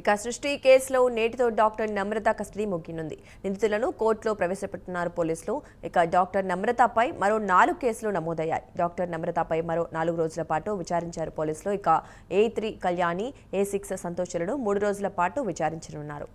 ఇక సృష్టి కేసులో నేటితో డాక్టర్ నమ్రత కస్టడీ ముగియనుంది. నిందితులను కోర్టులో ప్రవేశపెట్టున్నారు పోలీసులు. ఇక డాక్టర్ నమ్రతపై మరో 4 కేసులు నమోదయ్యాయి. డాక్టర్ నమ్రతపై మరో 4 రోజుల పాటు విచారించారు పోలీసులు. ఇక A3 కళ్యాణి, A6 సంతోషులను 3 రోజుల పాటు విచారించనున్నారు.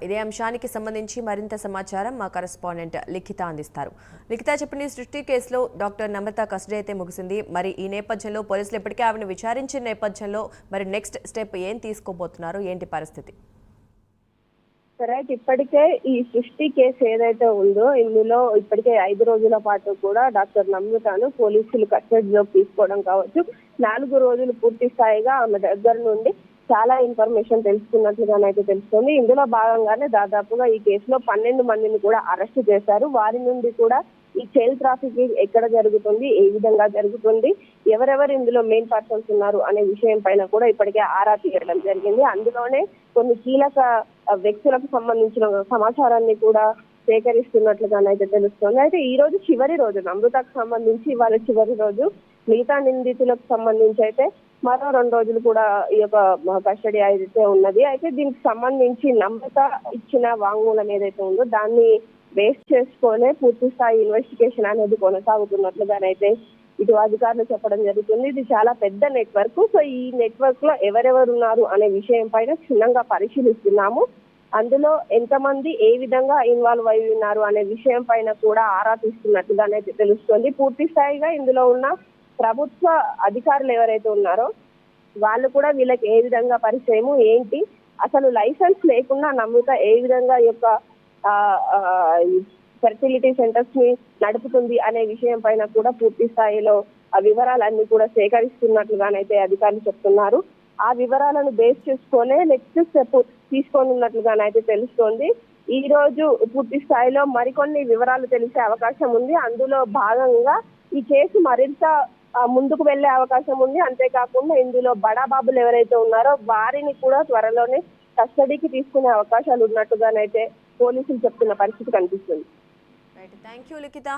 ఇదే అంశానికి సంబంధించి మరింత సమాచారం మా కరెస్పాండెంట్ లిఖిత అందిస్తారు. లిఖిత, చెప్పండి. సృష్టి కేసులో డాక్టర్ నమ్రత కస్టడీ అయితే ముగిసింది. మరి ఈ నేపథ్యంలో పోలీసులు ఇప్పటికే ఆవిడని విచారించిన నేపథ్యంలో మరి నెక్స్ట్ స్టెప్ ఏం తీసుకోబోతున్నారు, ఏంటి పరిస్థితి? రైట్, ఇప్పటికే ఈ సృష్టి కేసు ఏదైతే ఉందో ఇందులో ఇప్పటికే 5 రోజుల పాటు కూడా డాక్టర్ నమ్రతను పోలీసులు కస్టడీలోకి తీసుకోవడం కావచ్చు, 4 రోజులు పూర్తి స్థాయిగా ఆమె దగ్గర నుండి చాలా ఇన్ఫర్మేషన్ తెలుసుకున్నట్లుగానైతే తెలుస్తుంది. ఇందులో భాగంగానే దాదాపుగా ఈ కేసులో 12 మందిని కూడా అరెస్ట్ చేశారు. వారి నుండి కూడా ఈ చైల్డ్ ట్రాఫికింగ్ ఎక్కడ జరుగుతుంది, ఏ విధంగా జరుగుతుంది, ఎవరెవరు ఇందులో మెయిన్ పర్సన్స్ ఉన్నారు అనే విషయం పైన కూడా ఇప్పటికే ఆరా తీయడం జరిగింది. అందులోనే కొన్ని కీలక వ్యక్తులకు సంబంధించిన సమాచారాన్ని కూడా సేకరిస్తున్నట్లుగానైతే తెలుస్తుంది. అయితే ఈ రోజు చివరి రోజు, నమ్రతకు సంబంధించి ఇవాళ చివరి రోజు. మిగతా నిందితులకు సంబంధించి అయితే మరో 2 రోజులు కూడా ఈ యొక్క కస్టడీ అయితే ఉన్నది. అయితే దీనికి సంబంధించి నమ్రత ఇచ్చిన వాంగ్మూలం ఏదైతే ఉందో దాన్ని బేస్ చేసుకునే పూర్తి స్థాయి ఇన్వెస్టిగేషన్ అనేది కొనసాగుతున్నట్లుగానైతే ఇటు అధికారులు చెప్పడం జరుగుతుంది. ఇది చాలా పెద్ద నెట్వర్క్. సో ఈ నెట్వర్క్ లో ఎవరెవరు ఉన్నారు అనే విషయం పైన క్షుణ్ణంగా పరిశీలిస్తున్నాము. అందులో ఎంతమంది ఏ విధంగా ఇన్వాల్వ్ అయి ఉన్నారు అనే విషయం పైన కూడా ఆరా తీస్తున్నట్టుగానైతే తెలుస్తుంది. పూర్తి స్థాయిగా ఇందులో ఉన్న ప్రభుత్వ అధికారులు ఎవరైతే ఉన్నారో వాళ్ళు కూడా వీళ్ళకి ఏ విధంగా పరిచయము, ఏంటి, అసలు లైసెన్స్ లేకుండా నమ్రత ఏ విధంగా యొక్క ఫెర్టిలిటీ సెంటర్స్ ని నడుపుతుంది అనే విషయం పైన కూడా పూర్తి స్థాయిలో ఆ వివరాలన్నీ కూడా సేకరిస్తున్నట్లుగానైతే అధికారులు చెప్తున్నారు. ఆ వివరాలను బేస్ చేసుకునే నెక్స్ట్ స్టెప్ తీసుకోనున్నట్లుగానైతే తెలుస్తోంది. ఈ రోజు పూర్తి స్థాయిలో మరికొన్ని వివరాలు తెలిసే అవకాశం ఉంది. అందులో భాగంగా ఈ కేసు మరింత ముందుకు వెళ్లే అవకాశం ఉంది. అంతేకాకుండా ఇందులో బడాబాబులు ఎవరైతే ఉన్నారో వారిని కూడా త్వరలోనే కస్టడీకి తీసుకునే అవకాశాలు ఉన్నట్టుగానైతే పోలీసులు చెప్తున్న పరిస్థితి కనిపిస్తుంది. Thank you Likhita.